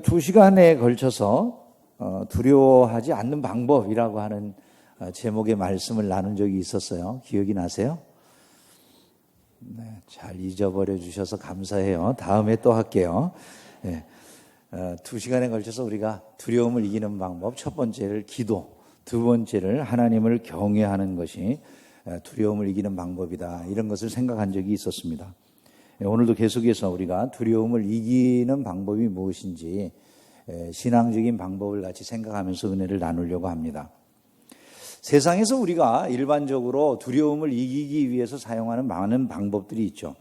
2시간에 걸쳐서 두려워하지 않는 방법이라고 하는 제목의 말씀을 나눈 적이 있었어요. 기억이 나세요? 네, 잘 잊어버려 주셔서 감사해요. 다음에 또 할게요. 네, 2시간에 걸쳐서 우리가 두려움을 이기는 방법, 첫 번째를 기도, 두 번째를 하나님을 경외하는 것이 두려움을 이기는 방법이다, 이런 것을 생각한 적이 있었습니다. 오늘도 계속해서 우리가 두려움을 이기는 방법이 무엇인지 신앙적인 방법을 같이 생각하면서 은혜를 나누려고 합니다. 세상에서 우리가 일반적으로 두려움을 이기기 위해서 사용하는 많은 방법들이 있죠.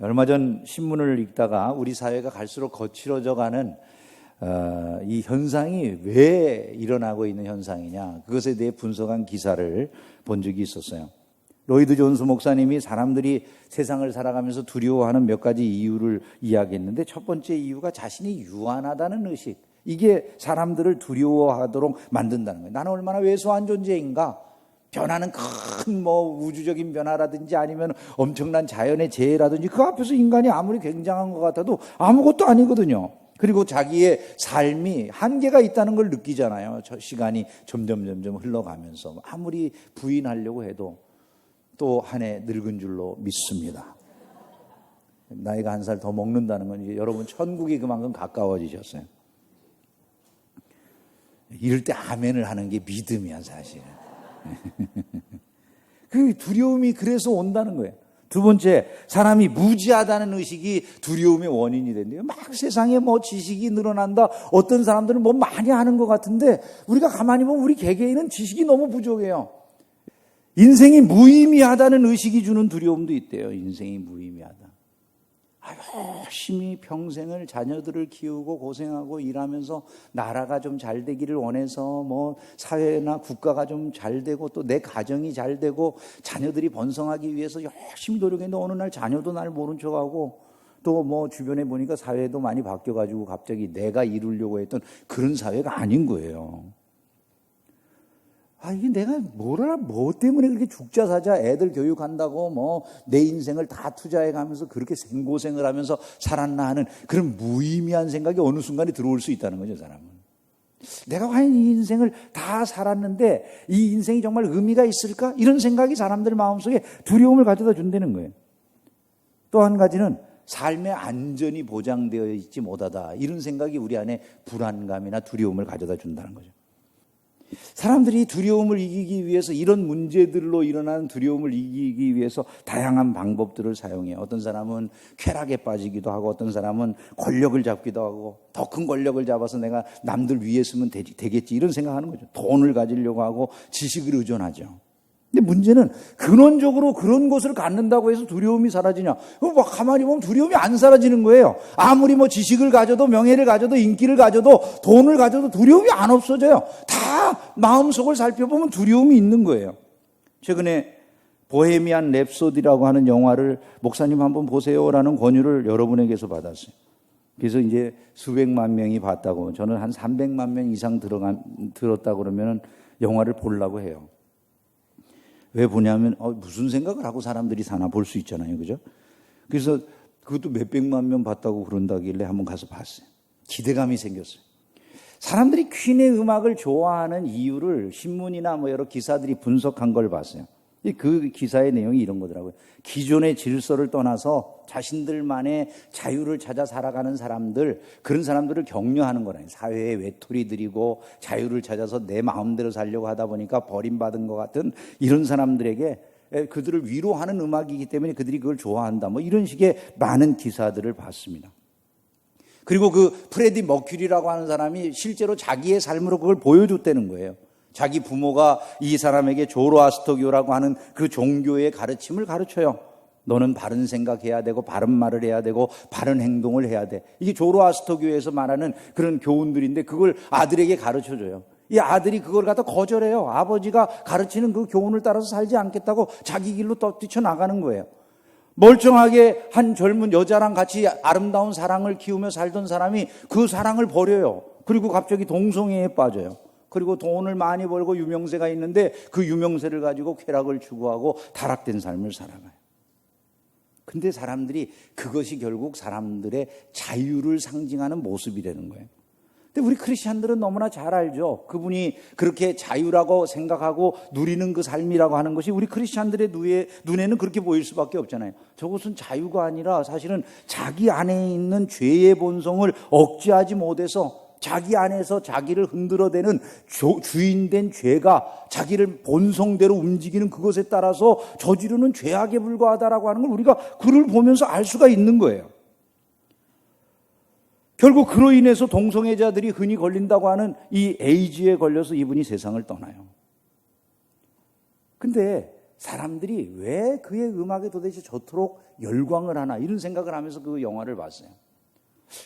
얼마 전 신문을 읽다가 우리 사회가 갈수록 거칠어져가는 이 현상이 왜 일어나고 있는 현상이냐, 그것에 대해 분석한 기사를 본 적이 있었어요. 로이드 존스 목사님이 사람들이 세상을 살아가면서 두려워하는 몇 가지 이유를 이야기했는데, 첫 번째 이유가 자신이 유한하다는 의식, 이게 사람들을 두려워하도록 만든다는 거예요. 나는 얼마나 왜소한 존재인가, 변화는 큰 우주적인 변화라든지 아니면 엄청난 자연의 재해라든지 그 앞에서 인간이 아무리 굉장한 것 같아도 아무것도 아니거든요. 그리고 자기의 삶이 한계가 있다는 걸 느끼잖아요. 시간이 점점 흘러가면서 아무리 부인하려고 해도 또 한 해 늙은 줄로 믿습니다. 나이가 한 살 더 먹는다는 건 이제 여러분 천국이 그만큼 가까워지셨어요. 이럴 때 아멘을 하는 게 믿음이야, 사실은. 그 두려움이 그래서 온다는 거예요. 두 번째, 사람이 무지하다는 의식이 두려움의 원인이 된대요. 막 세상에 지식이 늘어난다. 어떤 사람들은 많이 하는 것 같은데 우리가 가만히 보면 우리 개개인은 지식이 너무 부족해요. 인생이 무의미하다는 의식이 주는 두려움도 있대요. 인생이 무의미하다. 열심히 평생을 자녀들을 키우고 고생하고 일하면서 나라가 좀 잘 되기를 원해서 사회나 국가가 좀 잘 되고 또 내 가정이 잘 되고 자녀들이 번성하기 위해서 열심히 노력했는데 어느 날 자녀도 날 모른 척하고 또 주변에 보니까 사회도 많이 바뀌어가지고 갑자기 내가 이루려고 했던 그런 사회가 아닌 거예요. 이게 내가 뭐 때문에 그렇게 죽자 사자 애들 교육한다고 내 인생을 다 투자해 가면서 그렇게 생고생을 하면서 살았나 하는 그런 무의미한 생각이 어느 순간에 들어올 수 있다는 거죠, 사람은. 내가 과연 이 인생을 다 살았는데 이 인생이 정말 의미가 있을까? 이런 생각이 사람들 마음속에 두려움을 가져다 준다는 거예요. 또 한 가지는 삶의 안전이 보장되어 있지 못하다, 이런 생각이 우리 안에 불안감이나 두려움을 가져다 준다는 거죠. 사람들이 두려움을 이기기 위해서, 이런 문제들로 일어나는 두려움을 이기기 위해서 다양한 방법들을 사용해요. 어떤 사람은 쾌락에 빠지기도 하고, 어떤 사람은 권력을 잡기도 하고, 더 큰 권력을 잡아서 내가 남들 위에 서면 되겠지, 이런 생각하는 거죠. 돈을 가지려고 하고 지식을 의존하죠. 근데 문제는 근원적으로 그런 것을 갖는다고 해서 두려움이 사라지냐? 가만히 보면 두려움이 안 사라지는 거예요. 아무리 지식을 가져도, 명예를 가져도, 인기를 가져도, 돈을 가져도 두려움이 안 없어져요. 다 마음속을 살펴보면 두려움이 있는 거예요. 최근에 보헤미안 랩소디라고 하는 영화를 목사님 한번 보세요라는 권유를 여러분에게서 받았어요. 그래서 이제 수백만 명이 봤다고, 저는 한 300만 명 이상 들었다고 그러면 영화를 보려고 해요. 왜 보냐면 무슨 생각을 하고 사람들이 사나 볼 수 있잖아요, 그죠? 그래서 그것도 몇백만 명 봤다고 그런다길래 한번 가서 봤어요. 기대감이 생겼어요. 사람들이 퀸의 음악을 좋아하는 이유를 신문이나 여러 기사들이 분석한 걸 봤어요. 그 기사의 내용이 이런 거더라고요. 기존의 질서를 떠나서 자신들만의 자유를 찾아 살아가는 사람들, 그런 사람들을 격려하는 거라요. 사회의 외톨이들이고 자유를 찾아서 내 마음대로 살려고 하다 보니까 버림받은 것 같은 이런 사람들에게 그들을 위로하는 음악이기 때문에 그들이 그걸 좋아한다, 이런 식의 많은 기사들을 봤습니다. 그리고 그 프레디 머큐리라고 하는 사람이 실제로 자기의 삶으로 그걸 보여줬다는 거예요. 자기 부모가 이 사람에게 조로아스터교라고 하는 그 종교의 가르침을 가르쳐요. 너는 바른 생각해야 되고 바른 말을 해야 되고 바른 행동을 해야 돼. 이게 조로아스터교에서 말하는 그런 교훈들인데 그걸 아들에게 가르쳐줘요. 이 아들이 그걸 갖다 거절해요. 아버지가 가르치는 그 교훈을 따라서 살지 않겠다고 자기 길로 뛰쳐나가는 거예요. 멀쩡하게 한 젊은 여자랑 같이 아름다운 사랑을 키우며 살던 사람이 그 사랑을 버려요. 그리고 갑자기 동성애에 빠져요. 그리고 돈을 많이 벌고 유명세가 있는데 그 유명세를 가지고 쾌락을 추구하고 타락된 삶을 살아가요. 근데 사람들이 그것이 결국 사람들의 자유를 상징하는 모습이라는 거예요. 근데 우리 크리스찬들은 너무나 잘 알죠. 그분이 그렇게 자유라고 생각하고 누리는 그 삶이라고 하는 것이 우리 크리스찬들의 눈에는 그렇게 보일 수밖에 없잖아요. 저것은 자유가 아니라 사실은 자기 안에 있는 죄의 본성을 억제하지 못해서 자기 안에서 자기를 흔들어대는 주인된 죄가 자기를 본성대로 움직이는 그것에 따라서 저지르는 죄악에 불과하다라고 하는 걸 우리가 그를 보면서 알 수가 있는 거예요. 결국 그로 인해서 동성애자들이 흔히 걸린다고 하는 이 에이즈에 걸려서 이분이 세상을 떠나요. 근데 사람들이 왜 그의 음악에 도대체 저토록 열광을 하나 이런 생각을 하면서 그 영화를 봤어요.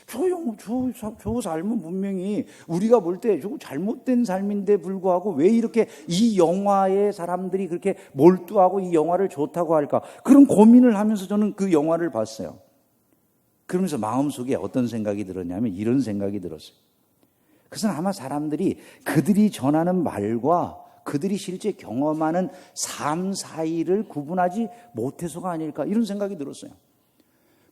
저 삶은 분명히 우리가 볼 때 저거 잘못된 삶인데 불구하고 왜 이렇게 이 영화에 사람들이 그렇게 몰두하고 이 영화를 좋다고 할까? 그런 고민을 하면서 저는 그 영화를 봤어요. 그러면서 마음속에 어떤 생각이 들었냐면 이런 생각이 들었어요. 그것은 아마 사람들이 그들이 전하는 말과 그들이 실제 경험하는 삶 사이를 구분하지 못해서가 아닐까 이런 생각이 들었어요.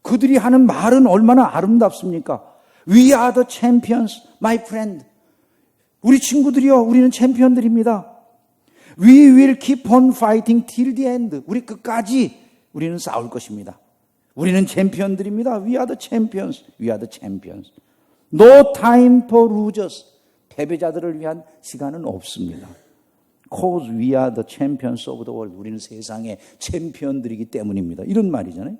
그들이 하는 말은 얼마나 아름답습니까? We are the champions, my friend. 우리 친구들이요, 우리는 챔피언들입니다. We will keep on fighting till the end. 우리 끝까지 우리는 싸울 것입니다. 우리는 챔피언들입니다. We are the champions. We are the champions. No time for losers. 패배자들을 위한 시간은 없습니다. Cause we are the champions of the world. 우리는 세상의 챔피언들이기 때문입니다. 이런 말이잖아요.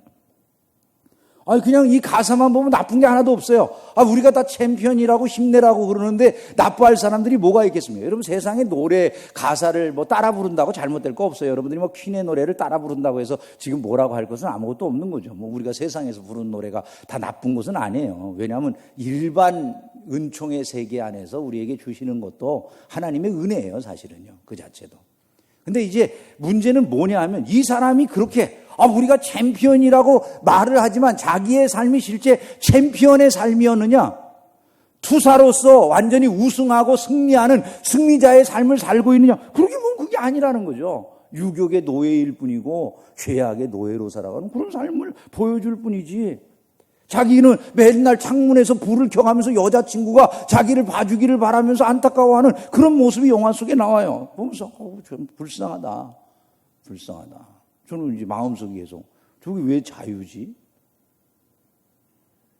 아니 그냥 이 가사만 보면 나쁜 게 하나도 없어요. 우리가 다 챔피언이라고 힘내라고 그러는데 나빠할 사람들이 뭐가 있겠습니까? 여러분 세상에 노래 가사를 뭐 따라 부른다고 잘못될 거 없어요. 여러분들이 뭐 퀸의 노래를 따라 부른다고 해서 지금 뭐라고 할 것은 아무것도 없는 거죠. 뭐 우리가 세상에서 부르는 노래가 다 나쁜 것은 아니에요. 왜냐하면 일반 은총의 세계 안에서 우리에게 주시는 것도 하나님의 은혜예요. 사실은요. 그 자체도. 근데 이제 문제는 뭐냐 하면 이 사람이 그렇게 우리가 챔피언이라고 말을 하지만 자기의 삶이 실제 챔피언의 삶이었느냐? 투사로서 완전히 우승하고 승리하는 승리자의 삶을 살고 있느냐? 그러게 뭐 그게 아니라는 거죠. 유격의 노예일 뿐이고 죄악의 노예로 살아가는 그런 삶을 보여줄 뿐이지. 자기는 맨날 창문에서 불을 켜가면서 여자친구가 자기를 봐주기를 바라면서 안타까워하는 그런 모습이 영화 속에 나와요. 보면서 좀 불쌍하다. 저는 이제 마음속에 계속 저게 왜 자유지?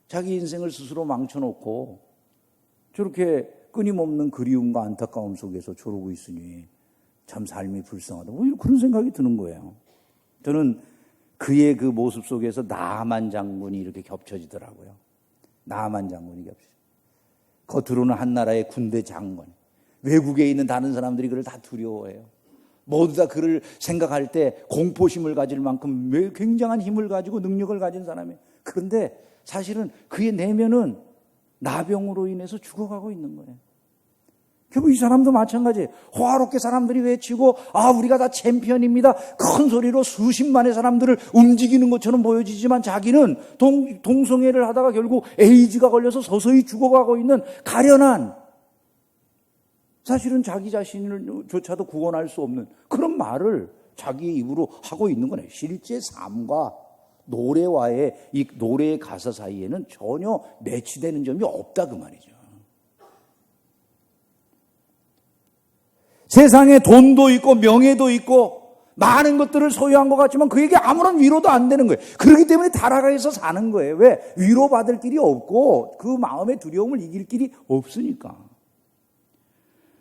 자기 인생을 스스로 망쳐놓고 저렇게 끊임없는 그리움과 안타까움 속에서 저러고 있으니 참 삶이 불쌍하다. 뭐 그런 생각이 드는 거예요. 저는 그의 그 모습 속에서 나아만 장군이 이렇게 겹쳐지더라고요. 나아만 장군이 겹쳐져. 겉으로는 한 나라의 군대 장관. 외국에 있는 다른 사람들이 그를 다 두려워해요. 모두 다 그를 생각할 때 공포심을 가질 만큼 굉장한 힘을 가지고 능력을 가진 사람이에요. 그런데 사실은 그의 내면은 나병으로 인해서 죽어가고 있는 거예요. 결국 이 사람도 마찬가지예요. 호화롭게 사람들이 외치고 우리가 다 챔피언입니다. 큰 소리로 수십만의 사람들을 움직이는 것처럼 보여지지만 자기는 동성애를 하다가 결국 에이즈가 걸려서 서서히 죽어가고 있는 가련한 사실은 자기 자신을조차도 구원할 수 없는 그런 말을 자기 입으로 하고 있는 거네요. 실제 삶과 노래와의 이 노래의 가사 사이에는 전혀 매치되는 점이 없다 그 말이죠. 세상에 돈도 있고 명예도 있고 많은 것들을 소유한 것 같지만 그에게 아무런 위로도 안 되는 거예요. 그렇기 때문에 타락해서 사는 거예요. 왜? 위로받을 길이 없고 그 마음의 두려움을 이길 길이 없으니까.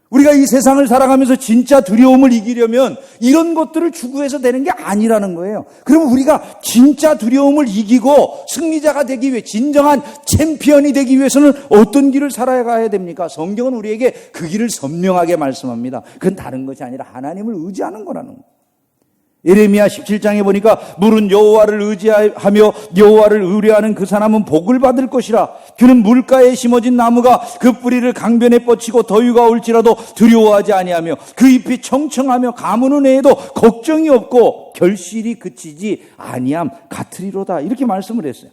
우리가 이 세상을 살아가면서 진짜 두려움을 이기려면 이런 것들을 추구해서 되는 게 아니라는 거예요. 그럼 우리가 진짜 두려움을 이기고 승리자가 되기 위해 진정한 챔피언이 되기 위해서는 어떤 길을 살아가야 됩니까? 성경은 우리에게 그 길을 선명하게 말씀합니다. 그건 다른 것이 아니라 하나님을 의지하는 거라는 거예요. 예레미야 17장에 보니까 물은 여호와를 의지하며 여호와를 의뢰하는 그 사람은 복을 받을 것이라. 그는 물가에 심어진 나무가 그 뿌리를 강변에 뻗치고 더위가 올지라도 두려워하지 아니하며 그 잎이 청청하며 가무는 애에도 걱정이 없고 결실이 그치지 아니함 같으리로다. 이렇게 말씀을 했어요.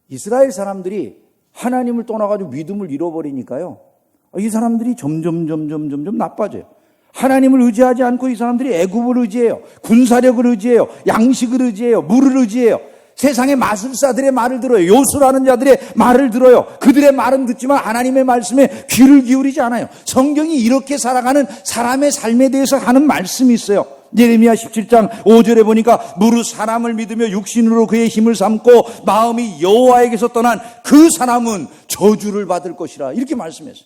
이스라엘 사람들이 하나님을 떠나가지고 믿음을 잃어버리니까요. 이 사람들이 점점 나빠져요. 하나님을 의지하지 않고 이 사람들이 애굽을 의지해요. 군사력을 의지해요. 양식을 의지해요. 물을 의지해요. 세상의 마술사들의 말을 들어요. 요술하는 자들의 말을 들어요. 그들의 말은 듣지만 하나님의 말씀에 귀를 기울이지 않아요. 성경이 이렇게 살아가는 사람의 삶에 대해서 하는 말씀이 있어요. 예레미야 17장 5절에 보니까 무릇 사람을 믿으며 육신으로 그의 힘을 삼고 마음이 여호와에게서 떠난 그 사람은 저주를 받을 것이라, 이렇게 말씀했어요.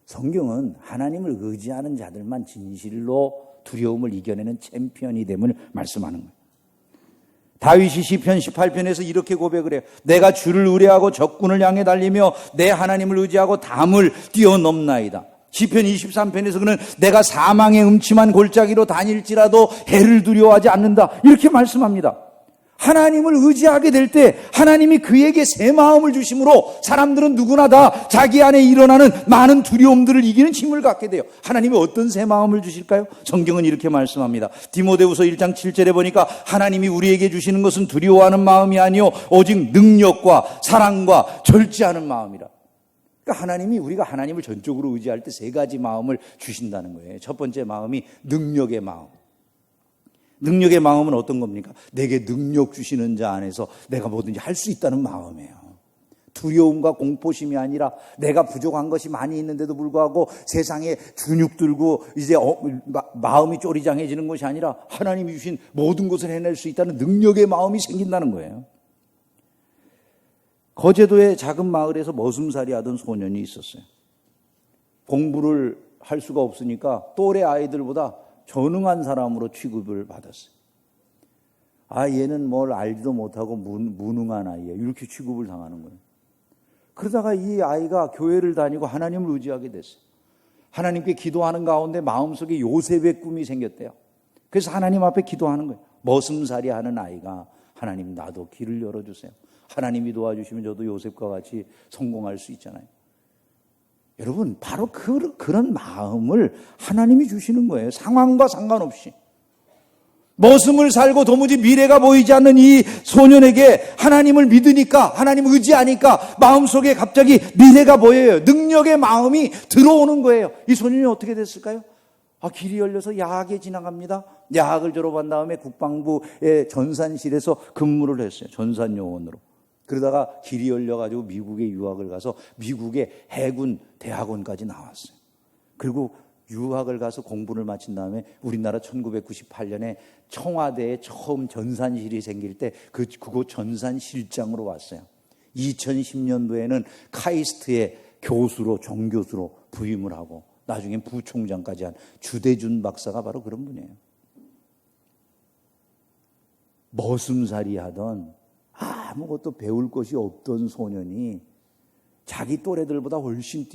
성경은 하나님을 의지하는 자들만 진실로 두려움을 이겨내는 챔피언이 됨을 말씀하는 거예요. 다윗이 시편 18편에서 이렇게 고백을 해요. 내가 주를 의뢰하고 적군을 향해 달리며 내 하나님을 의지하고 담을 뛰어넘나이다. 시편 23편에서 그는 내가 사망의 음침한 골짜기로 다닐지라도 해를 두려워하지 않는다, 이렇게 말씀합니다. 하나님을 의지하게 될 때 하나님이 그에게 새 마음을 주심으로 사람들은 누구나 다 자기 안에 일어나는 많은 두려움들을 이기는 힘을 갖게 돼요. 하나님이 어떤 새 마음을 주실까요? 성경은 이렇게 말씀합니다. 디모데후서 1장 7절에 보니까 하나님이 우리에게 주시는 것은 두려워하는 마음이 아니요 오직 능력과 사랑과 절제하는 마음이라. 그러니까 하나님이, 우리가 하나님을 전적으로 의지할 때 세 가지 마음을 주신다는 거예요. 첫 번째 마음이 능력의 마음. 능력의 마음은 어떤 겁니까? 내게 능력 주시는 자 안에서 내가 뭐든지 할 수 있다는 마음이에요. 두려움과 공포심이 아니라 내가 부족한 것이 많이 있는데도 불구하고 세상에 주눅 들고 이제 마음이 쪼리장해지는 것이 아니라 하나님이 주신 모든 것을 해낼 수 있다는 능력의 마음이 생긴다는 거예요. 거제도의 작은 마을에서 머슴살이 하던 소년이 있었어요. 공부를 할 수가 없으니까 또래 아이들보다 전능한 사람으로 취급을 받았어요. 얘는 뭘 알지도 못하고 무능한 아이야, 이렇게 취급을 당하는 거예요. 그러다가 이 아이가 교회를 다니고 하나님을 의지하게 됐어요. 하나님께 기도하는 가운데 마음속에 요셉의 꿈이 생겼대요. 그래서 하나님 앞에 기도하는 거예요. 머슴살이 하는 아이가, 하나님 나도 길을 열어주세요. 하나님이 도와주시면 저도 요셉과 같이 성공할 수 있잖아요. 여러분, 바로 그런 마음을 하나님이 주시는 거예요. 상황과 상관없이. 머슴을 살고 도무지 미래가 보이지 않는 이 소년에게 하나님을 믿으니까, 하나님을 의지하니까 마음속에 갑자기 미래가 보여요. 능력의 마음이 들어오는 거예요. 이 소년이 어떻게 됐을까요? 길이 열려서 야학에 지나갑니다. 야학을 졸업한 다음에 국방부의 전산실에서 근무를 했어요. 전산요원으로. 그러다가 길이 열려가지고 미국에 유학을 가서 미국의 해군 대학원까지 나왔어요. 그리고 유학을 가서 공부를 마친 다음에 우리나라 1998년에 청와대에 처음 전산실이 생길 때 그곳 전산실장으로 왔어요. 2010년도에는 카이스트의 교수로, 정교수로 부임을 하고 나중엔 부총장까지 한 주대준 박사가 바로 그런 분이에요. 머슴살이 하던 아무것도 배울 것이 없던 소년이 자기 또래들보다 훨씬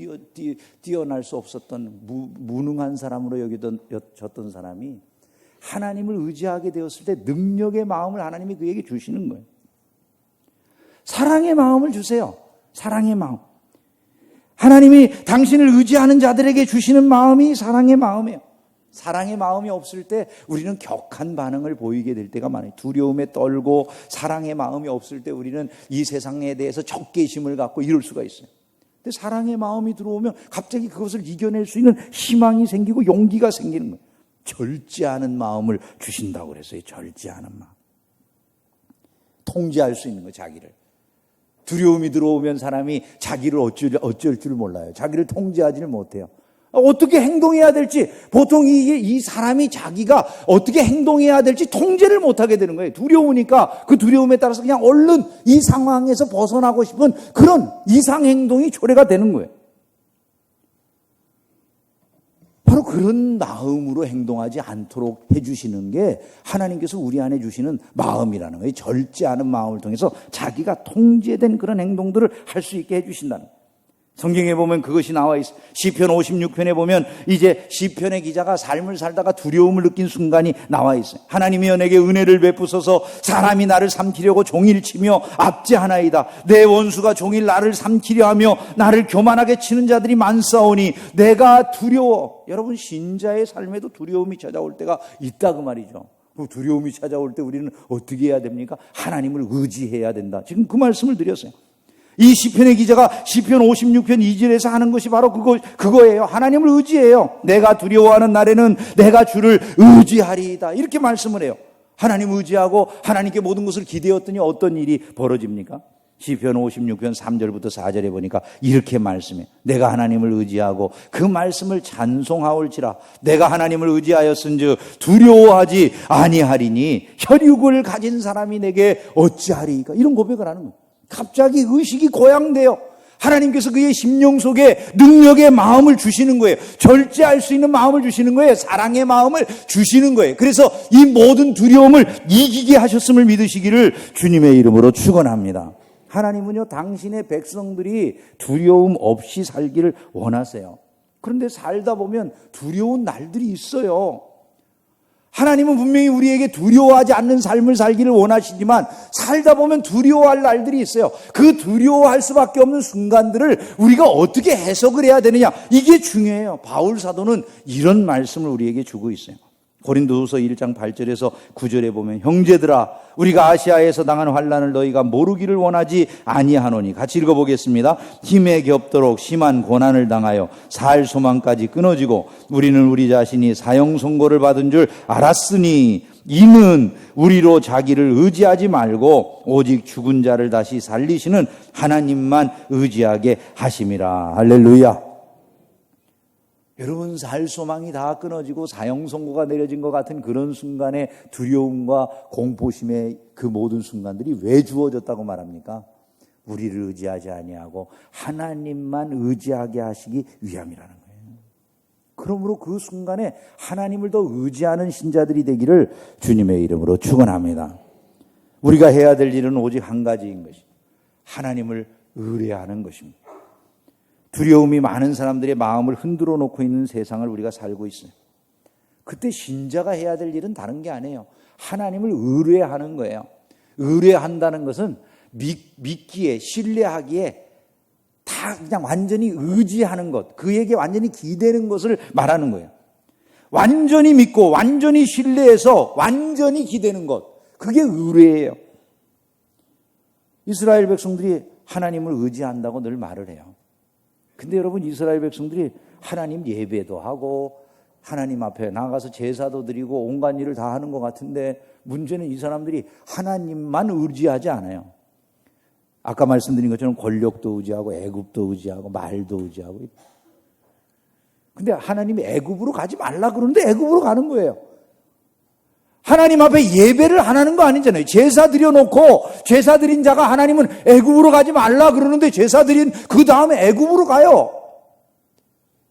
뛰어날 수 없었던 무능한 사람으로 여겨졌던 사람이 하나님을 의지하게 되었을 때 능력의 마음을 하나님이 그에게 주시는 거예요. 사랑의 마음을 주세요. 사랑의 마음. 하나님이 당신을 의지하는 자들에게 주시는 마음이 사랑의 마음이에요. 사랑의 마음이 없을 때 우리는 격한 반응을 보이게 될 때가 많아요. 두려움에 떨고 사랑의 마음이 없을 때 우리는 이 세상에 대해서 적개심을 갖고 이럴 수가 있어요. 근데 사랑의 마음이 들어오면 갑자기 그것을 이겨낼 수 있는 희망이 생기고 용기가 생기는 거예요. 절제하는 마음을 주신다고 그랬어요. 절제하는 마음. 통제할 수 있는 거예요, 자기를. 두려움이 들어오면 사람이 자기를 어쩔 줄 몰라요. 자기를 통제하지를 못해요. 어떻게 행동해야 될지, 보통 이 사람이 자기가 어떻게 행동해야 될지 통제를 못하게 되는 거예요. 두려우니까 그 두려움에 따라서 그냥 얼른 이 상황에서 벗어나고 싶은 그런 이상행동이 초래가 되는 거예요. 바로 그런 마음으로 행동하지 않도록 해주시는 게 하나님께서 우리 안에 주시는 마음이라는 거예요. 절제하는 마음을 통해서 자기가 통제된 그런 행동들을 할 수 있게 해주신다는 거예요. 성경에 보면 그것이 나와 있어요. 시편 56편에 보면 이제 시편의 기자가 삶을 살다가 두려움을 느낀 순간이 나와 있어요. 하나님이 내게 은혜를 베푸소서. 사람이 나를 삼키려고 종일 치며 압제하나이다. 내 원수가 종일 나를 삼키려 하며 나를 교만하게 치는 자들이 많사오니 내가 두려워. 여러분, 신자의 삶에도 두려움이 찾아올 때가 있다 그 말이죠. 그 두려움이 찾아올 때 우리는 어떻게 해야 됩니까? 하나님을 의지해야 된다. 지금 그 말씀을 드렸어요. 이 시편의 기자가 시편 56편 2절에서 하는 것이 바로 그거예요. 하나님을 의지해요. 내가 두려워하는 날에는 내가 주를 의지하리이다. 이렇게 말씀을 해요. 하나님 의지하고 하나님께 모든 것을 기대었더니 어떤 일이 벌어집니까? 시편 56편 3절부터 4절에 보니까 이렇게 말씀해. 내가 하나님을 의지하고 그 말씀을 찬송하올지라. 내가 하나님을 의지하였은즉 두려워하지 아니하리니 혈육을 가진 사람이 내게 어찌하리이까. 이런 고백을 하는 거예요. 갑자기 의식이 고양돼요. 하나님께서 그의 심령 속에 능력의 마음을 주시는 거예요. 절제할 수 있는 마음을 주시는 거예요. 사랑의 마음을 주시는 거예요. 그래서 이 모든 두려움을 이기게 하셨음을 믿으시기를 주님의 이름으로 축원합니다. 하나님은요, 당신의 백성들이 두려움 없이 살기를 원하세요. 그런데 살다 보면 두려운 날들이 있어요. 하나님은 분명히 우리에게 두려워하지 않는 삶을 살기를 원하시지만 살다 보면 두려워할 날들이 있어요. 그 두려워할 수밖에 없는 순간들을 우리가 어떻게 해석을 해야 되느냐, 이게 중요해요. 바울 사도는 이런 말씀을 우리에게 주고 있어요. 고린도후서 1장 8절에서 9절에 보면 형제들아 우리가 아시아에서 당한 환난을 너희가 모르기를 원하지 아니하노니, 같이 읽어보겠습니다. 힘에 겹도록 심한 고난을 당하여 살 소망까지 끊어지고 우리는 우리 자신이 사형 선고를 받은 줄 알았으니 이는 우리로 자기를 의지하지 말고 오직 죽은 자를 다시 살리시는 하나님만 의지하게 하심이라. 할렐루야. 여러분, 살 소망이 다 끊어지고 사형 선고가 내려진 것 같은 그런 순간의 두려움과 공포심의 그 모든 순간들이 왜 주어졌다고 말합니까? 우리를 의지하지 아니하고 하나님만 의지하게 하시기 위함이라는 거예요. 그러므로 그 순간에 하나님을 더 의지하는 신자들이 되기를 주님의 이름으로 축원합니다. 우리가 해야 될 일은 오직 한 가지인 것입니다. 하나님을 의뢰하는 것입니다. 두려움이 많은 사람들의 마음을 흔들어 놓고 있는 세상을 우리가 살고 있어요. 그때 신자가 해야 될 일은 다른 게 아니에요. 하나님을 의뢰하는 거예요. 의뢰한다는 것은 믿기에, 신뢰하기에 다 그냥 완전히 의지하는 것, 그에게 완전히 기대는 것을 말하는 거예요. 완전히 믿고 완전히 신뢰해서 완전히 기대는 것, 그게 의뢰예요. 이스라엘 백성들이 하나님을 의지한다고 늘 말을 해요. 근데 여러분, 이스라엘 백성들이 하나님 예배도 하고 하나님 앞에 나가서 제사도 드리고 온갖 일을 다 하는 것 같은데, 문제는 이 사람들이 하나님만 의지하지 않아요. 아까 말씀드린 것처럼 권력도 의지하고 애굽도 의지하고 말도 의지하고. 근데 하나님이 애굽으로 가지 말라 그러는데 애굽으로 가는 거예요. 하나님 앞에 예배를 안 하는 거 아니잖아요. 제사 드려놓고 제사 드린 자가 하나님은 애굽으로 가지 말라 그러는데 제사 드린 그 다음에 애굽으로 가요.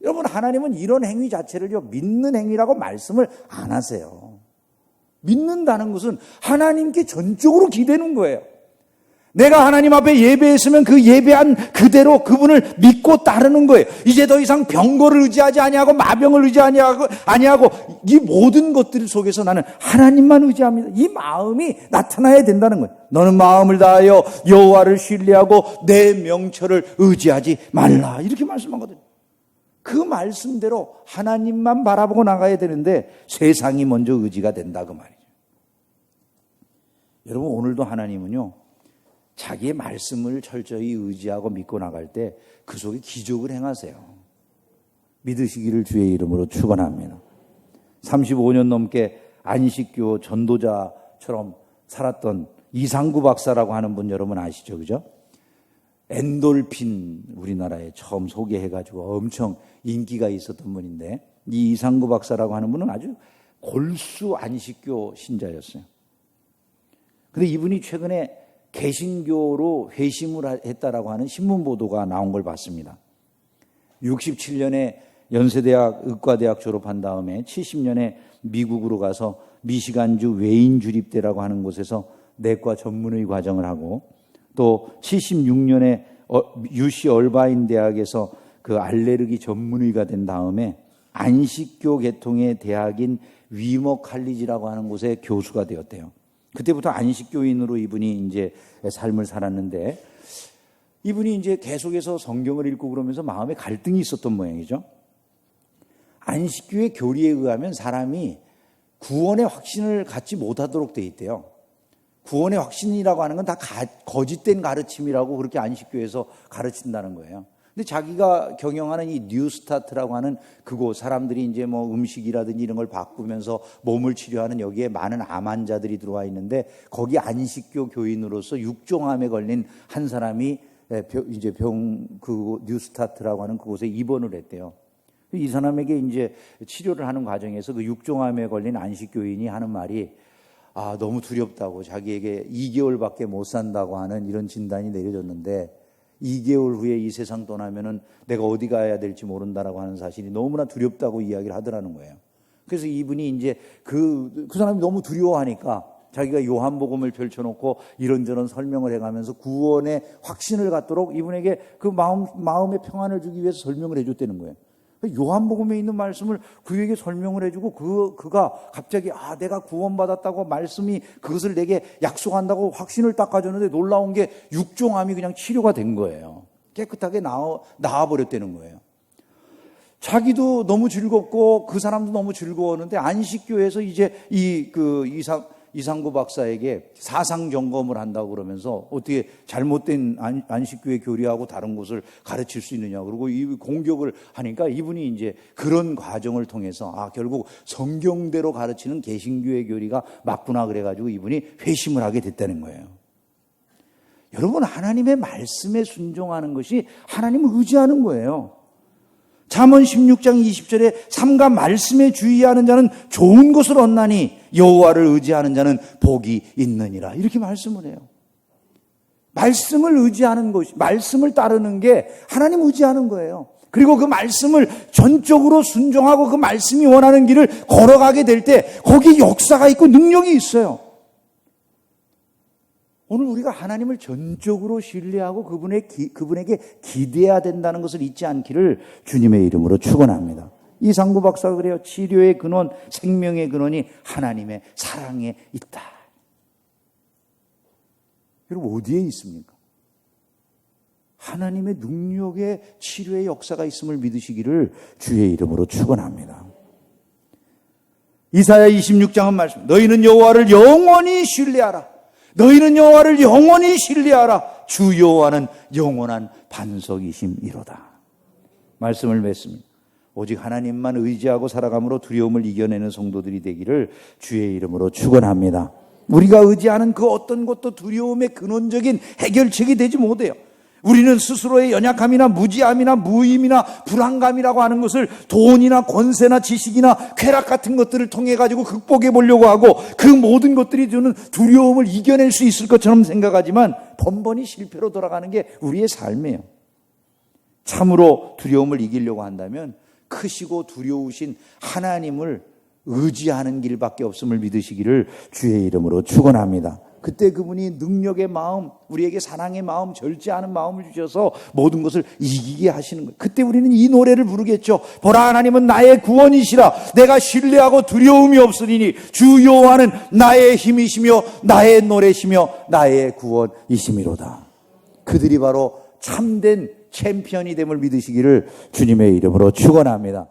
여러분, 하나님은 이런 행위 자체를요, 믿는 행위라고 말씀을 안 하세요. 믿는다는 것은 하나님께 전적으로 기대는 거예요. 내가 하나님 앞에 예배했으면 그 예배한 그대로 그분을 믿고 따르는 거예요. 이제 더 이상 병거를 의지하지 아니하고 마병을 의지하지 아니하고 이 모든 것들 속에서 나는 하나님만 의지합니다. 이 마음이 나타나야 된다는 거예요. 너는 마음을 다하여 여호와를 신뢰하고 내 명철을 의지하지 말라, 이렇게 말씀하거든요. 그 말씀대로 하나님만 바라보고 나가야 되는데 세상이 먼저 의지가 된다, 그 말이죠. 여러분, 오늘도 하나님은요, 자기의 말씀을 철저히 의지하고 믿고 나갈 때 그 속에 기적을 행하세요. 믿으시기를 주의 이름으로 축원합니다. 35년 넘게 안식교 전도자처럼 살았던 이상구 박사라고 하는 분 여러분 아시죠? 그죠? 엔돌핀 우리나라에 처음 소개해가지고 엄청 인기가 있었던 분인데, 이 이상구 박사라고 하는 분은 아주 골수 안식교 신자였어요. 근데 이분이 최근에 개신교로 회심을 했다라고 하는 신문 보도가 나온 걸 봤습니다. 67년에 연세대학 의과대학 졸업한 다음에 70년에 미국으로 가서 미시간주 웨인 주립대라고 하는 곳에서 내과 전문의 과정을 하고, 또 76년에 UC 얼바인 대학에서 그 알레르기 전문의가 된 다음에 안식교 계통의 대학인 위머 칼리지라고 하는 곳에 교수가 되었대요. 그때부터 안식교인으로 이분이 이제 삶을 살았는데, 이분이 이제 계속해서 성경을 읽고 그러면서 마음에 갈등이 있었던 모양이죠. 안식교의 교리에 의하면 사람이 구원의 확신을 갖지 못하도록 돼 있대요. 구원의 확신이라고 하는 건 다 거짓된 가르침이라고 그렇게 안식교에서 가르친다는 거예요. 근데 자기가 경영하는 이 뉴스타트라고 하는 그곳, 사람들이 이제 뭐 음식이라든지 이런 걸 바꾸면서 몸을 치료하는 여기에 많은 암 환자들이 들어와 있는데 거기 안식교 교인으로서 육종암에 걸린 한 사람이 이제 그 뉴스타트라고 하는 그곳에 입원을 했대요. 이 사람에게 이제 치료를 하는 과정에서 그 육종암에 걸린 안식교인이 하는 말이 너무 두렵다고, 자기에게 2개월밖에 못 산다고 하는 이런 진단이 내려졌는데 2개월 후에 이 세상 떠나면은 내가 어디 가야 될지 모른다라고 하는 사실이 너무나 두렵다고 이야기를 하더라는 거예요. 그래서 이분이 이제 그 사람이 너무 두려워하니까 자기가 요한복음을 펼쳐놓고 이런저런 설명을 해가면서 구원의 확신을 갖도록 이분에게 그 마음의 평안을 주기 위해서 설명을 해줬다는 거예요. 요한복음에 있는 말씀을 그에게 설명을 해주고 그가 갑자기 내가 구원받았다고 말씀이 그것을 내게 약속한다고 확신을 딱 가졌는데 놀라운 게 육종암이 그냥 치료가 된 거예요. 깨끗하게 나아버렸다는 거예요. 자기도 너무 즐겁고 그 사람도 너무 즐거웠는데 안식교에서 이제 이상구 박사에게 사상 점검을 한다고 그러면서 어떻게 잘못된 안식교의 교리하고 다른 것을 가르칠 수 있느냐, 그리고 이 공격을 하니까 이분이 이제 그런 과정을 통해서 결국 성경대로 가르치는 개신교의 교리가 맞구나 그래가지고 이분이 회심을 하게 됐다는 거예요. 여러분, 하나님의 말씀에 순종하는 것이 하나님을 의지하는 거예요. 잠언 16장 20절에 삼가 말씀에 주의하는 자는 좋은 것을 얻나니 여호와를 의지하는 자는 복이 있느니라, 이렇게 말씀을 해요. 말씀을 의지하는 것이, 말씀을 따르는 게 하나님 의지하는 거예요. 그리고 그 말씀을 전적으로 순종하고 그 말씀이 원하는 길을 걸어가게 될 때 거기에 역사가 있고 능력이 있어요. 오늘 우리가 하나님을 전적으로 신뢰하고 그분에게 기대해야 된다는 것을 잊지 않기를 주님의 이름으로 축원합니다. 이상구 박사가 그래요. 치료의 근원, 생명의 근원이 하나님의 사랑에 있다. 여러분, 어디에 있습니까? 하나님의 능력의 치료의 역사가 있음을 믿으시기를 주의 이름으로 축원합니다. 이사야 26장은 말씀, 너희는 여호와를 영원히 신뢰하라. 너희는 여호와를 영원히 신뢰하라. 주 여호와는 영원한 반석이심이로다. 말씀을 맺습니다. 오직 하나님만 의지하고 살아감으로 두려움을 이겨내는 성도들이 되기를 주의 이름으로 축원합니다. 우리가 의지하는 그 어떤 것도 두려움의 근원적인 해결책이 되지 못해요. 우리는 스스로의 연약함이나 무지함이나 무힘이나 불안감이라고 하는 것을 돈이나 권세나 지식이나 쾌락 같은 것들을 통해 가지고 극복해 보려고 하고 그 모든 것들이 주는 두려움을 이겨낼 수 있을 것처럼 생각하지만 번번이 실패로 돌아가는 게 우리의 삶이에요. 참으로 두려움을 이기려고 한다면 크시고 두려우신 하나님을 의지하는 길밖에 없음을 믿으시기를 주의 이름으로 축원합니다. 그때 그분이 능력의 마음, 우리에게 사랑의 마음, 절제하는 마음을 주셔서 모든 것을 이기게 하시는 거예요. 그때 우리는 이 노래를 부르겠죠. 보라, 하나님은 나의 구원이시라. 내가 신뢰하고 두려움이 없으리니 주 여호와는 나의 힘이시며 나의 노래시며 나의 구원이시미로다. 그들이 바로 참된 챔피언이 됨을 믿으시기를 주님의 이름으로 축원합니다.